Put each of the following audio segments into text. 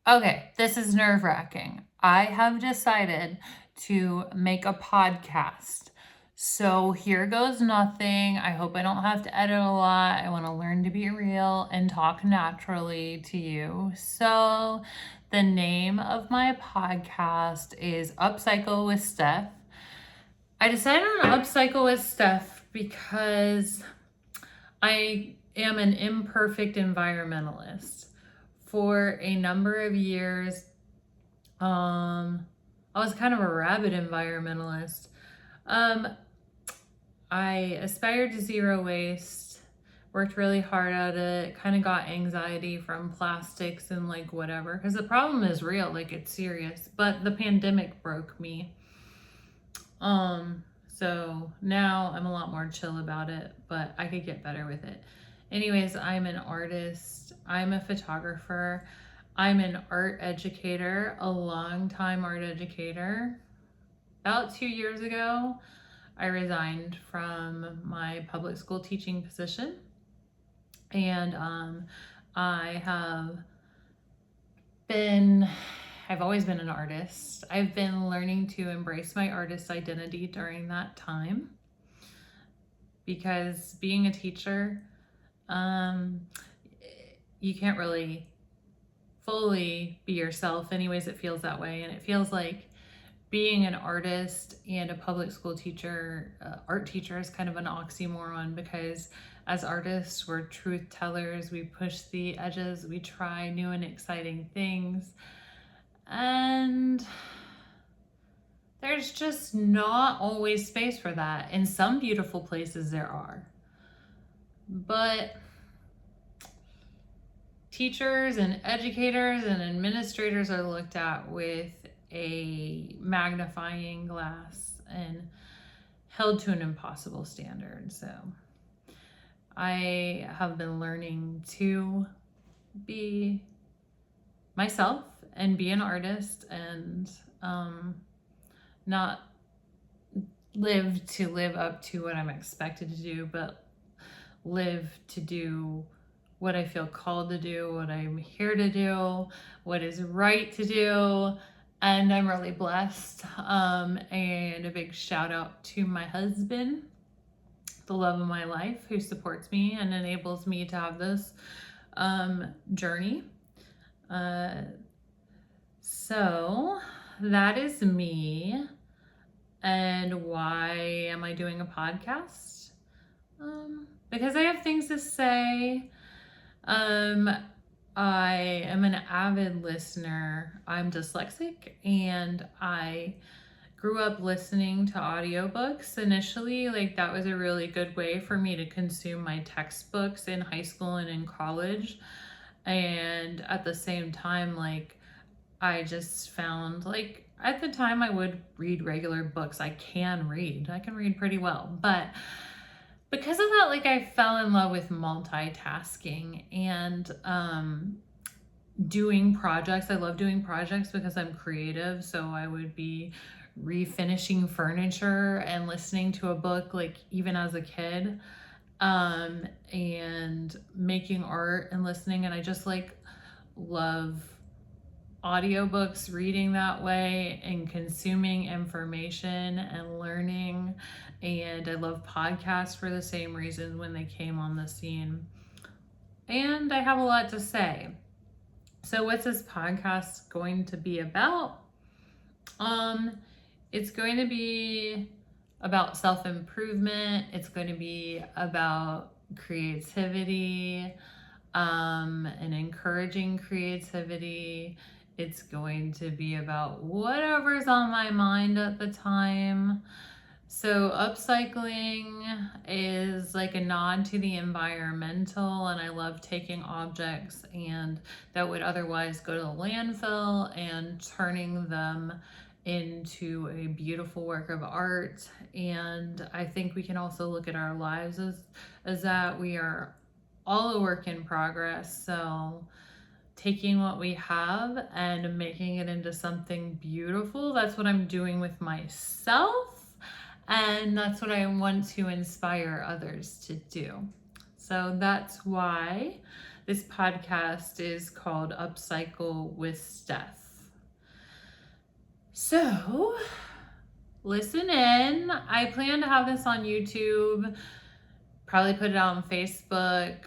Okay, this is nerve-wracking. I have decided to make a podcast. So here goes nothing. I hope I don't have to edit a lot. I want to learn to be real and talk naturally to you. So the name of my podcast is Upcycle with Steph. I decided on Upcycle with Steph because I am an imperfect environmentalist. For a number of years, I was kind of a rabid environmentalist. I aspired to zero waste, worked really hard at it, kind of got anxiety from plastics and like whatever, because the problem is real, like it's serious. But the pandemic broke me. So now I'm a lot more chill about it, but I could get better with it. Anyways, I'm an artist, I'm a photographer, I'm an art educator, a long-time art educator. About 2 years ago, I resigned from my public school teaching position, and I've always been an artist. I've been learning to embrace my artist identity during that time, because being a teacher, you can't really fully be yourself. Anyways, it feels that way. And it feels like being an artist and a public school teacher, art teacher, is kind of an oxymoron, because as artists, we're truth tellers. We push the edges, we try new and exciting things. And there's just not always space for that. In some beautiful places there are. But teachers and educators and administrators are looked at with a magnifying glass and held to an impossible standard. So I have been learning to be myself and be an artist, and not live up to what I'm expected to do, but live to do what I feel called to do, what I'm here to do, what is right to do. And I'm really blessed. And a big shout out to my husband, the love of my life, who supports me and enables me to have this journey. So that is me. And why am I doing a podcast? Because I have things to say. I am an avid listener. I'm dyslexic, and I grew up listening to audiobooks initially. Like, that was a really good way for me to consume my textbooks in high school and in college. And at the same time, like, I just found, like, at the time I would read regular books. I can read pretty well, but because of that, like, I fell in love with multitasking and doing projects. I love doing projects because I'm creative. So I would be refinishing furniture and listening to a book, like, even as a kid, and making art and listening. And I just, like, love audiobooks, reading that way, and consuming information and learning. And I love podcasts for the same reason when they came on the scene. And I have a lot to say. So what's this podcast going to be about? It's going to be about self-improvement. It's going to be about creativity, and encouraging creativity. It's going to be about whatever's on my mind at the time. So upcycling is like a nod to the environmental, and I love taking objects and that would otherwise go to the landfill and turning them into a beautiful work of art. And I think we can also look at our lives as that we are all a work in progress. So taking what we have and making it into something beautiful, that's what I'm doing with myself. And that's what I want to inspire others to do. So that's why This podcast is called Upcycle with Steph. So, listen in. I plan to have this on YouTube, probably put it out on Facebook,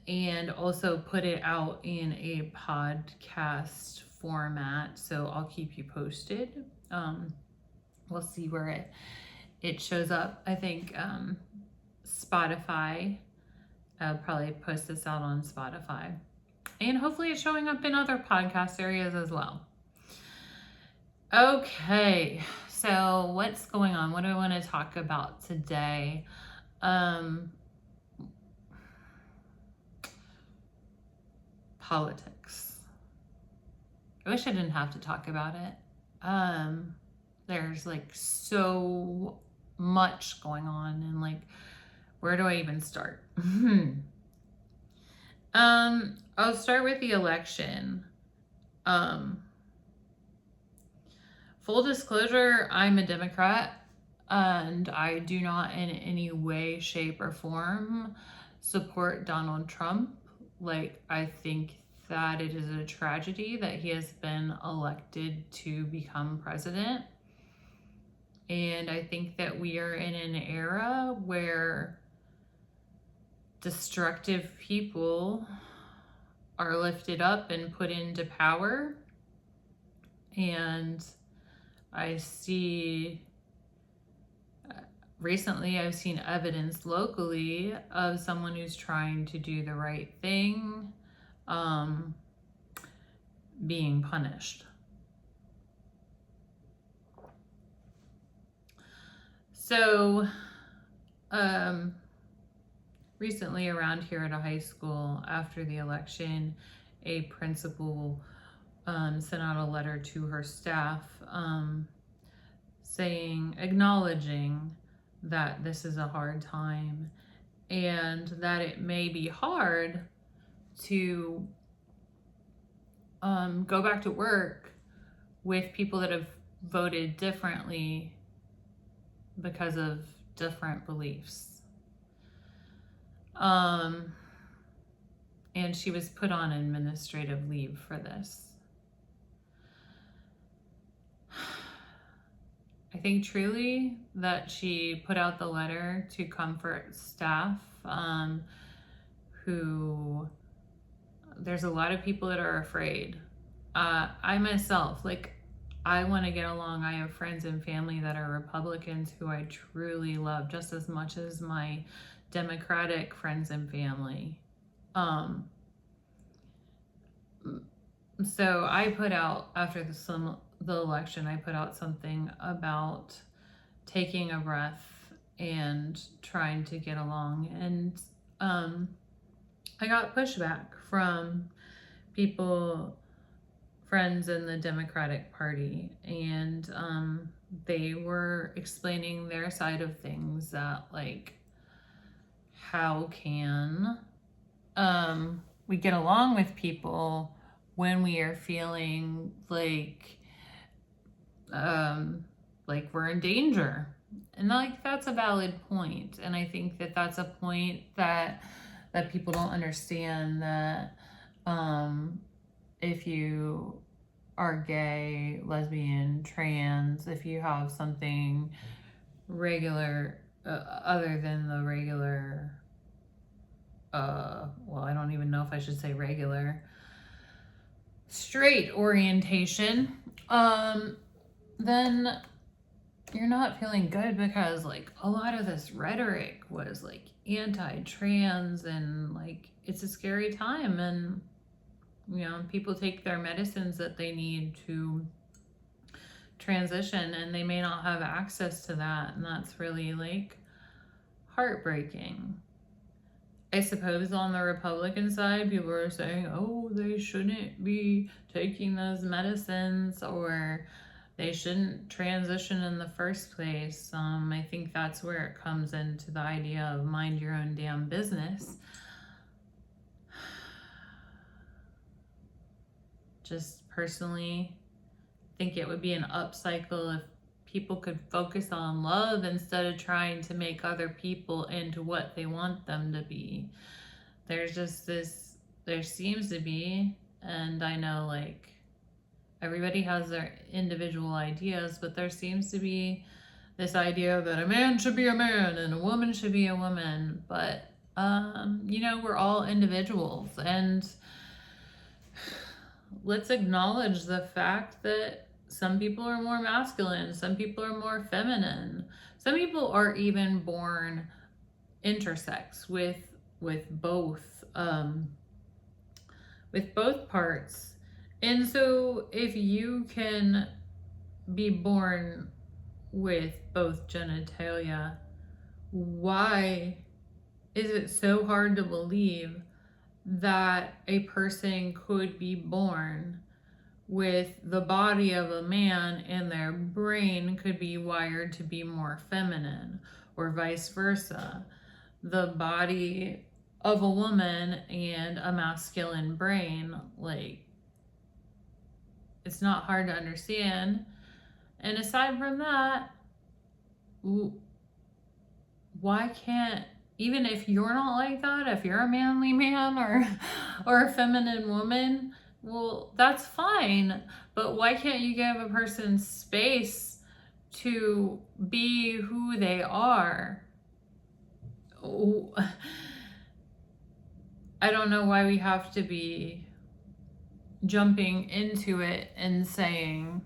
and also put it out in a podcast format. So I'll keep you posted. We'll see where it shows up. I think Spotify. I'll probably post this out on Spotify. And hopefully it's showing up in other podcast areas as well. Okay, so what's going on? What do I want to talk about today? Politics. I wish I didn't have to talk about it. There's like so much going on, and like, where do I even start? I'll start with the election. Full disclosure, I'm a Democrat, and I do not in any way, shape, or form support Donald Trump. Like, I think that it is a tragedy that he has been elected to become president. And I think that we are in an era where destructive people are lifted up and put into power. And I see, recently I've seen evidence locally of someone who's trying to do the right thing, being punished. So, recently around here at a high school, after the election, a principal sent out a letter to her staff acknowledging that this is a hard time and that it may be hard to go back to work with people that have voted differently because of different beliefs. And she was put on administrative leave for this. I think truly that she put out the letter to comfort staff who, there's a lot of people that are afraid. I myself, like, I want to get along. I have friends and family that are Republicans who I truly love just as much as my Democratic friends and family. So I put out, after the election, I put out something about taking a breath and trying to get along. And I got pushback from people, friends in the Democratic Party, and they were explaining their side of things, that like, how can we get along with people when we are feeling like we're in danger? And like, that's a valid point. And I think that that's a point that people don't understand, that if you are gay, lesbian, trans, if you have something regular, other than the regular, well, I don't even know if I should say regular, straight orientation, then you're not feeling good, because like, a lot of this rhetoric was like anti-trans, and like, it's a scary time, and you know, people take their medicines that they need to transition, and they may not have access to that, and that's really like heartbreaking. I suppose on the Republican side, people are saying, oh, they shouldn't be taking those medicines, or they shouldn't transition in the first place. I think that's where it comes into the idea of mind your own damn business. Just personally think it would be an upcycle if people could focus on love instead of trying to make other people into what they want them to be. there's just this, there seems to be, and I know like everybody has their individual ideas, but there seems to be this idea that a man should be a man and a woman should be a woman. But, you know, we're all individuals, and let's acknowledge the fact that some people are more masculine, some people are more feminine, some people are even born intersex with both parts. And so if you can be born with both genitalia, why is it so hard to believe that a person could be born with the body of a man and their brain could be wired to be more feminine, or vice versa? The body of a woman and a masculine brain, like, it's not hard to understand. And aside from that, why can't, even if you're not like that, if you're a manly man or a feminine woman, well, that's fine. But why can't you give a person space to be who they are? I don't know why we have to be jumping into it and saying,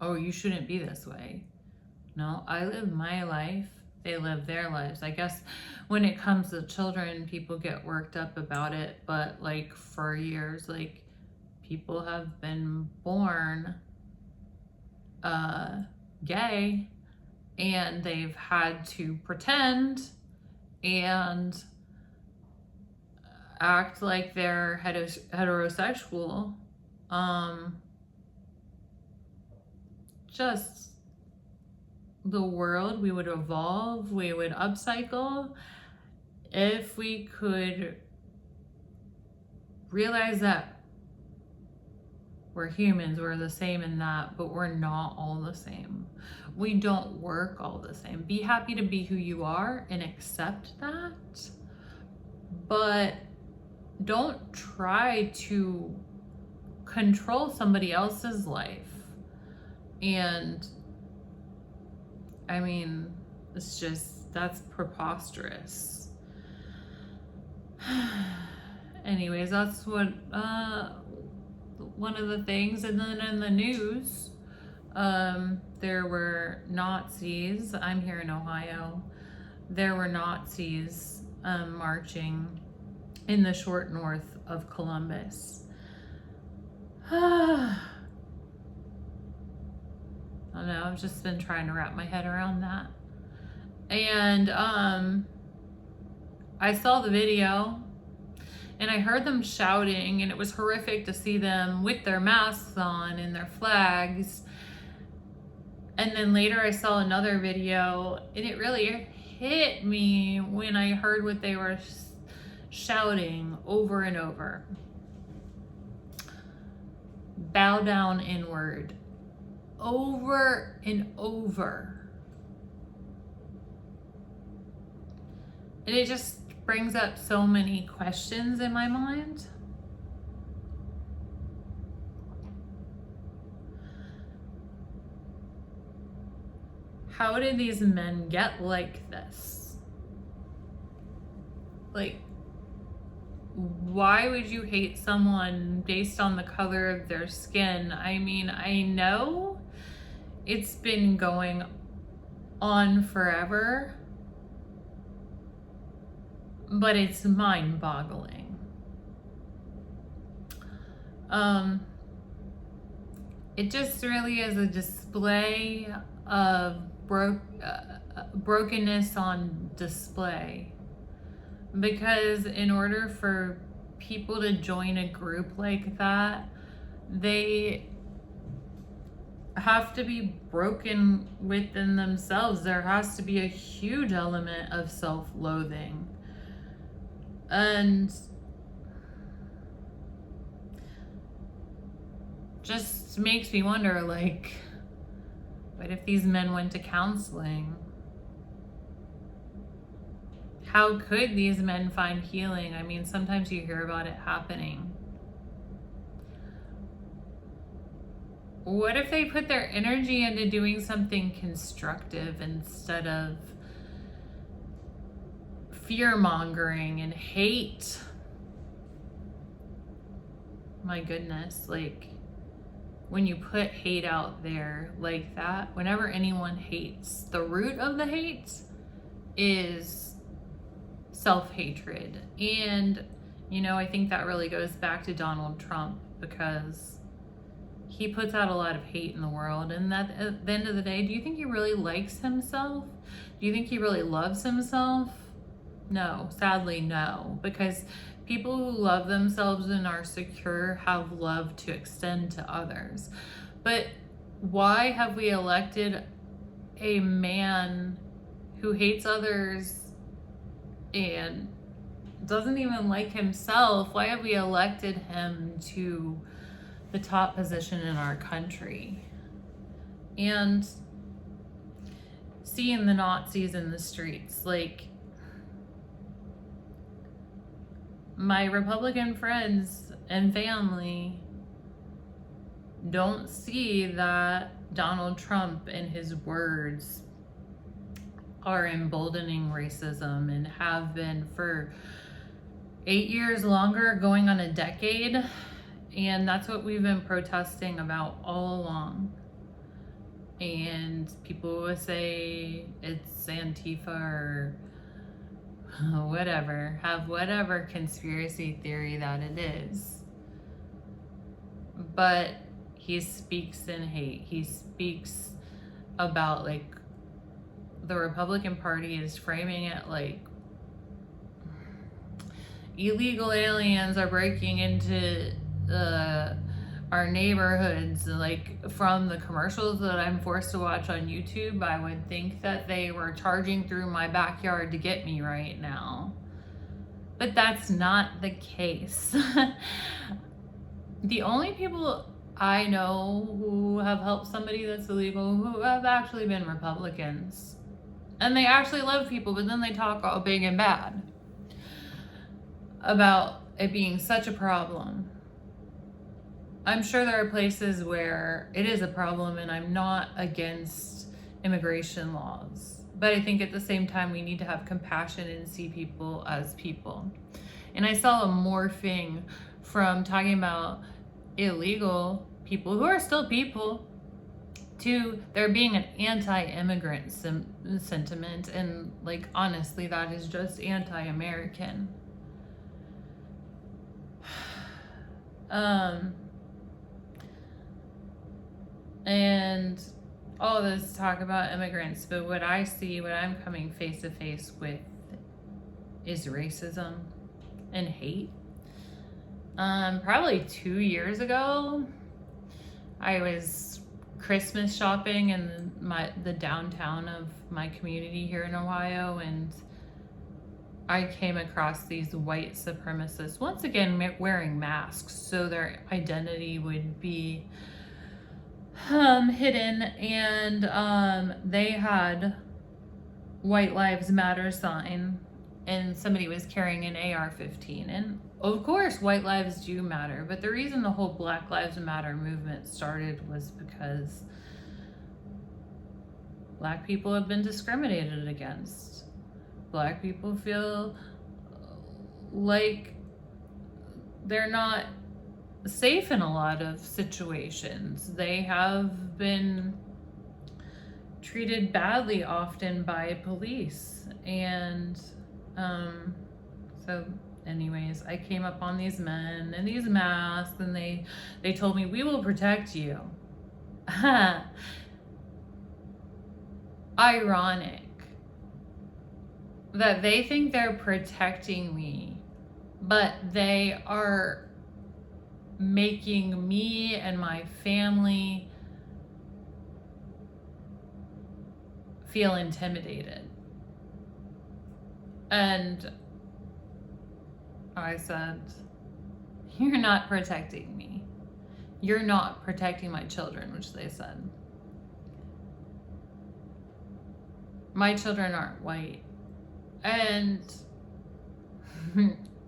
oh, you shouldn't be this way. No, I live my life. They live their lives. I guess when it comes to children, people get worked up about it. But like for years, like people have been born gay, and they've had to pretend and act like they're heterosexual. Just the world, we would evolve, we would upcycle if we could realize that we're humans, we're the same in that, but we're not all the same. We don't work all the same. Be happy to be who you are and accept that, but don't try to control somebody else's life. And I mean, it's just, that's preposterous. Anyways, that's what one of the things. And then in the news, there were Nazis. I'm here in Ohio. There were Nazis marching in the short north of Columbus. I don't know, I've just been trying to wrap my head around that. And I saw the video and I heard them shouting, and it was horrific to see them with their masks on and their flags. And then later I saw another video, and it really hit me when I heard what they were shouting over and over. Bow down inward. Over and over. And it just brings up so many questions in my mind. How did these men get like this? Like, why would you hate someone based on the color of their skin? I mean, I know it's been going on forever, but it's mind-boggling. It just really is a display of brokenness on display. Because in order for people to join a group like that, they have to be broken within themselves. There has to be a huge element of self-loathing. And just makes me wonder, like, what if these men went to counseling? How could these men find healing? I mean, sometimes you hear about it happening. What if they put their energy into doing something constructive instead of fear-mongering and hate? My goodness, like, when you put hate out there like that, whenever anyone hates, the root of the hate is self-hatred. And, you know, I think that really goes back to Donald Trump, because he puts out a lot of hate in the world. And that, at the end of the day, do you think he really likes himself? Do you think he really loves himself? No, sadly, no. Because people who love themselves and are secure have love to extend to others. But why have we elected a man who hates others and doesn't even like himself? Why have we elected him to the top position in our country? And seeing the Nazis in the streets, like, my Republican friends and family don't see that Donald Trump and his words are emboldening racism, and have been for 8 years longer, going on a decade. And that's what we've been protesting about all along. And people would say it's Antifa or whatever, have whatever conspiracy theory that it is. But he speaks in hate. He speaks about, like, the Republican Party is framing it like illegal aliens are breaking into our neighborhoods. Like, from the commercials that I'm forced to watch on YouTube, I would think that they were charging through my backyard to get me right now. But that's not the case. The only people I know who have helped somebody that's illegal who have actually been Republicans. And they actually love people, but then they talk all big and bad about it being such a problem. I'm sure there are places where it is a problem, and I'm not against immigration laws. But I think at the same time, we need to have compassion and see people as people. And I saw a morphing from talking about illegal people, who are still people, to there being an anti-immigrant sentiment. And, like, honestly, that is just anti-American. And all this talk about immigrants, but what I see, what I'm coming face to face with, is racism and hate. Probably 2 years ago, I was Christmas shopping in the downtown of my community here in Ohio, and I came across these white supremacists, once again wearing masks so their identity would be hidden, and they had White Lives Matter sign, and somebody was carrying an AR-15. And of course, white lives do matter, but the reason the whole Black Lives Matter movement started was because Black people have been discriminated against. Black people feel like they're not safe in a lot of situations. They have been treated badly often by police. And so anyways, I came up on these men in these masks, and they told me, "We will protect you." Ironic that they think they're protecting me, but they are making me and my family feel intimidated. And I said, "You're not protecting me. You're not protecting my children," which they said. My children aren't white. And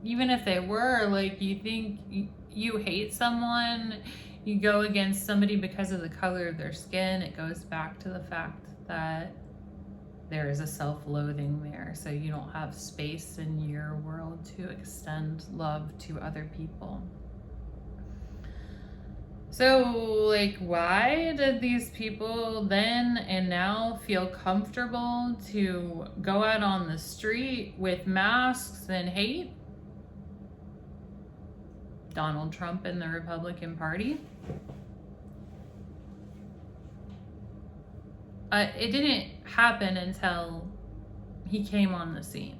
even if they were, like, you think you hate someone, you go against somebody because of the color of their skin, it goes back to the fact that there is a self-loathing there, so you don't have space in your world to extend love to other people. So, like, why did these people then and now feel comfortable to go out on the street with masks and hate? Donald Trump and the Republican Party. It didn't happen until he came on the scene.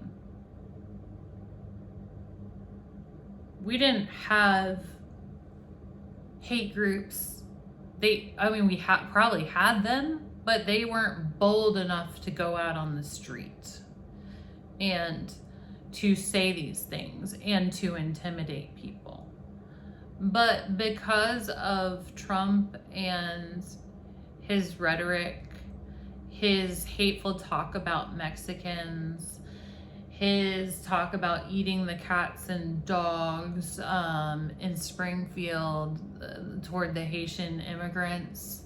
We didn't have hate groups. We probably had them, but they weren't bold enough to go out on the street and to say these things and to intimidate people. But because of Trump and his rhetoric, his hateful talk about Mexicans, his talk about eating the cats and dogs in Springfield toward the Haitian immigrants,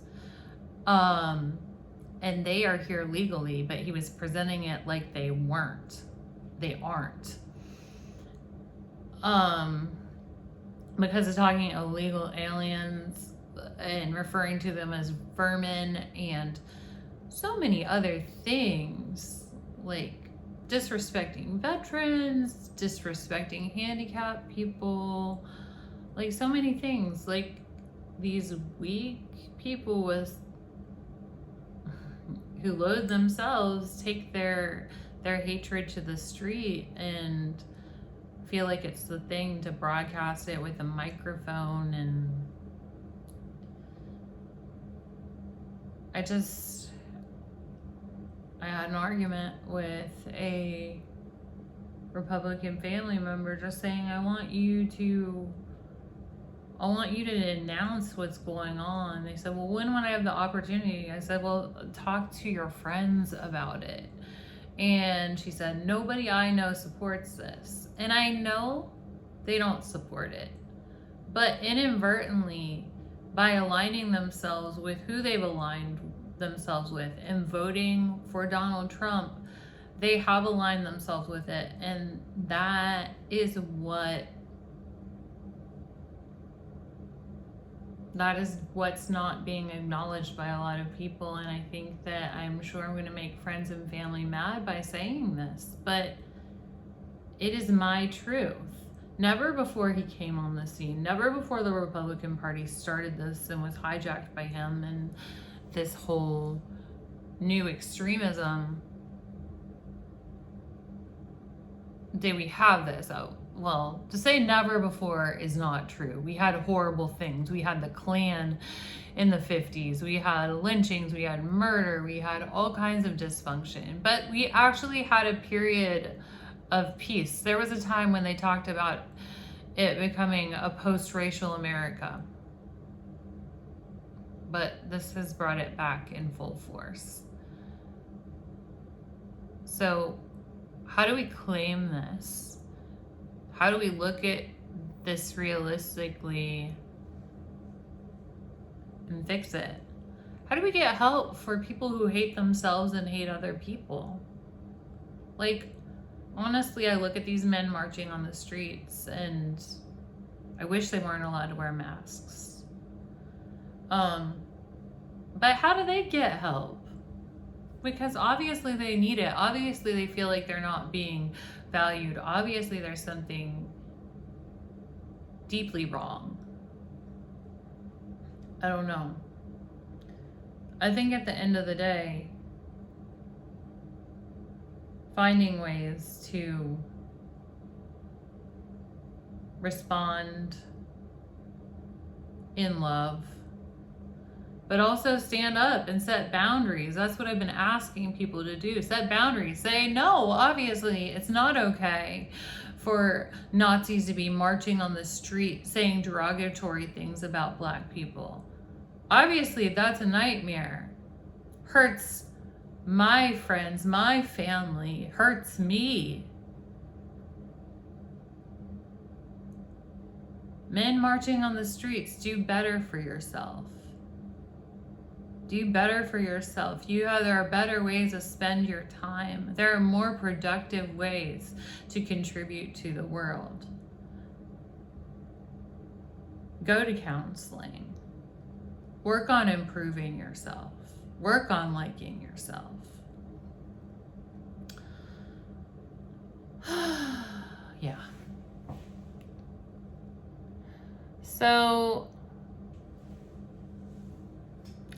and they are here legally, but he was presenting it like they weren't. They aren't. Because of talking illegal aliens and referring to them as vermin and so many other things, like disrespecting veterans, disrespecting handicapped people, like so many things. Like, these weak people who loathe themselves take their hatred to the street and feel like it's the thing to broadcast it with a microphone. And I had an argument with a Republican family member just saying, I want you to announce what's going on. They said, well, when would I have the opportunity? I said, well, talk to your friends about it. And she said, nobody I know supports this. And I know they don't support it. But inadvertently, by aligning themselves with who they've aligned themselves with and voting for Donald Trump, they have aligned themselves with it. And that is what's not being acknowledged by a lot of people. And I think that I'm sure I'm going to make friends and family mad by saying this, but it is my truth. Never before he came on the scene, never before the Republican Party started this and was hijacked by him and this whole new extremism, did we have this. Well, to say never before is not true. We had horrible things. We had the Klan in the 50s. We had lynchings. We had murder. We had all kinds of dysfunction. But we actually had a period of peace. There was a time when they talked about it becoming a post-racial America. But this has brought it back in full force. So how do we claim this? How do we look at this realistically and fix it? How do we get help for people who hate themselves and hate other people? Like, honestly, I look at these men marching on the streets and I wish they weren't allowed to wear masks. But how do they get help? Because obviously they need it. Obviously they feel like they're not being valued. Obviously there's something deeply wrong. I don't know. I think at the end of the day, finding ways to respond in love, but also stand up and set boundaries. That's what I've been asking people to do. Set boundaries. Say, no, obviously it's not okay for Nazis to be marching on the street saying derogatory things about Black people. Obviously that's a nightmare. Hurts my friends, my family, hurts me. Men marching on the streets, do better for yourself. Do better for yourself. There are better ways to spend your time. There are more productive ways to contribute to the world. Go to counseling. Work on improving yourself. Work on liking yourself. Yeah. So,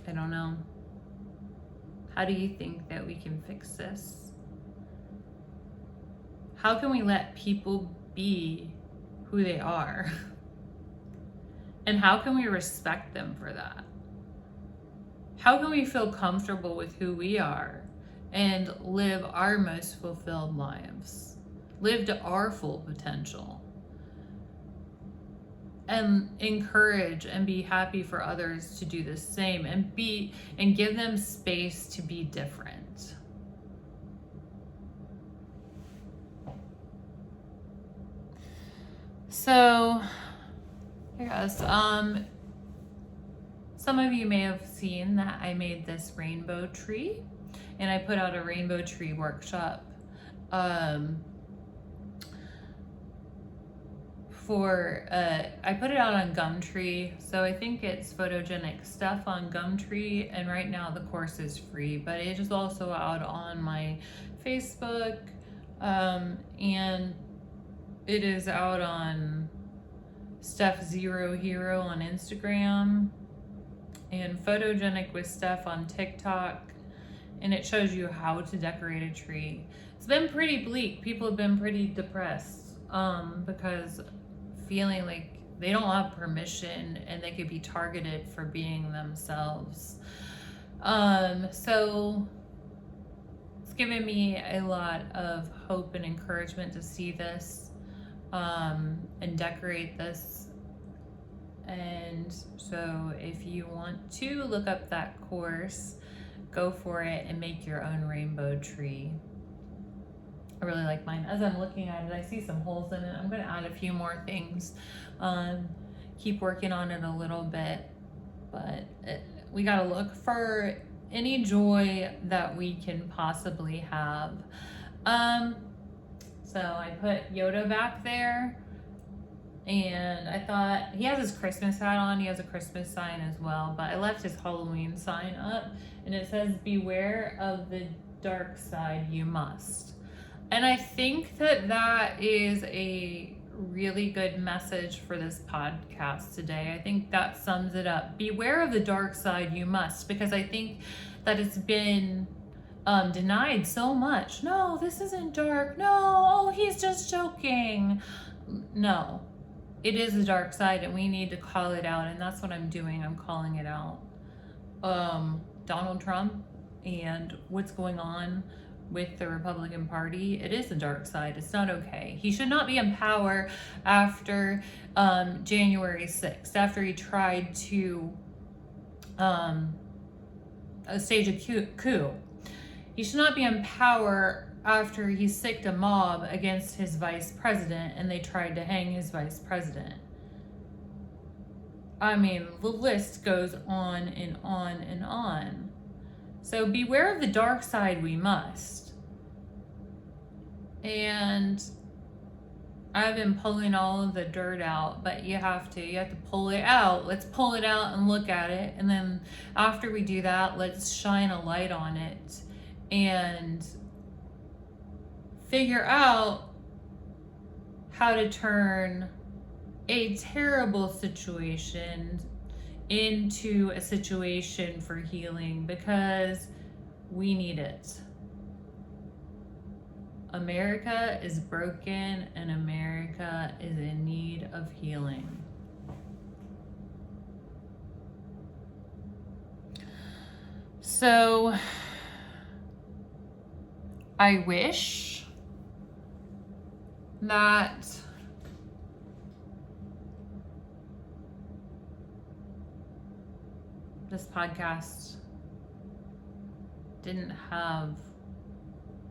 I don't know. How do you think that we can fix this? How can we let people be who they are? And how can we respect them for that? How can we feel comfortable with who we are and live our most fulfilled lives? Live to our full potential? And encourage and be happy for others to do the same, and give them space to be different. So here goes. Some of you may have seen that I made this rainbow tree, and I put out a rainbow tree workshop I put it out on Gumtree, so I think it's photogenic stuff on Gumtree, and right now the course is free, but it is also out on my Facebook, and it is out on Steph Zero Hero on Instagram, and Photogenic with Steph on TikTok, and it shows you how to decorate a tree. It's been pretty bleak. People have been pretty depressed because feeling like they don't have permission and they could be targeted for being themselves. So it's given me a lot of hope and encouragement to see this and decorate this. And so if you want to look up that course, go for it and make your own rainbow tree. I really like mine. As I'm looking at it, I see some holes in it. I'm going to add a few more things. Keep working on it a little bit, but we got to look for any joy that we can possibly have. So I put Yoda back there, and I thought he has his Christmas hat on. He has a Christmas sign as well, but I left his Halloween sign up, and it says, "Beware of the dark side, you must." And I think that is a really good message for this podcast today. I think that sums it up. Beware of the dark side, you must, because I think that it's been denied so much. No, this isn't dark. No, oh, he's just joking. No, it is the dark side, and we need to call it out, and that's what I'm doing. I'm calling it out. Donald Trump and what's going on with the Republican Party, it is the dark side. It's not okay. He should not be in power after January 6th, after he tried to stage a coup. He should not be in power after he sicked a mob against his vice president and they tried to hang his vice president. I mean, the list goes on and on and on. So beware of the dark side, we must. And I've been pulling all of the dirt out, but you have to pull it out. Let's pull it out and look at it. And then after we do that, let's shine a light on it and figure out how to turn a terrible situation into a situation for healing, because we need it. America is broken and America is in need of healing. So I wish that this podcast didn't have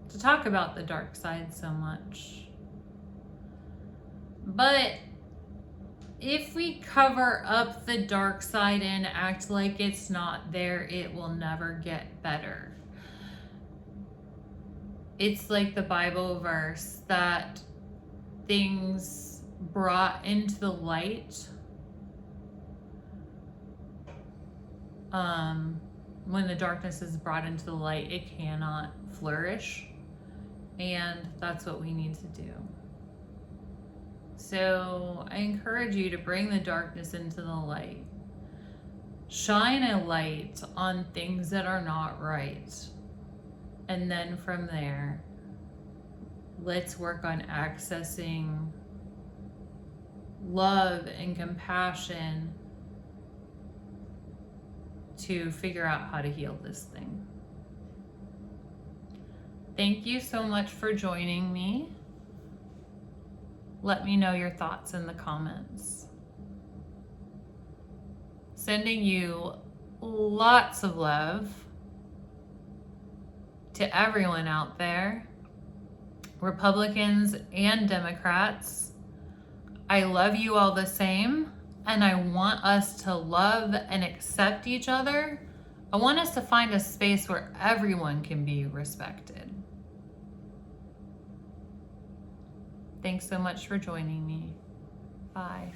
to talk about the dark side so much. But if we cover up the dark side and act like it's not there, it will never get better. It's like the Bible verse that things brought into the light, when the darkness is brought into the light, it cannot flourish. And that's what we need to do. So I encourage you to bring the darkness into the light. Shine a light on things that are not right. And then from there, let's work on accessing love and compassion to figure out how to heal this thing. Thank you so much for joining me. Let me know your thoughts in the comments. Sending you lots of love to everyone out there, Republicans and Democrats. I love you all the same, and I want us to love and accept each other. I want us to find a space where everyone can be respected. Thanks so much for joining me. Bye.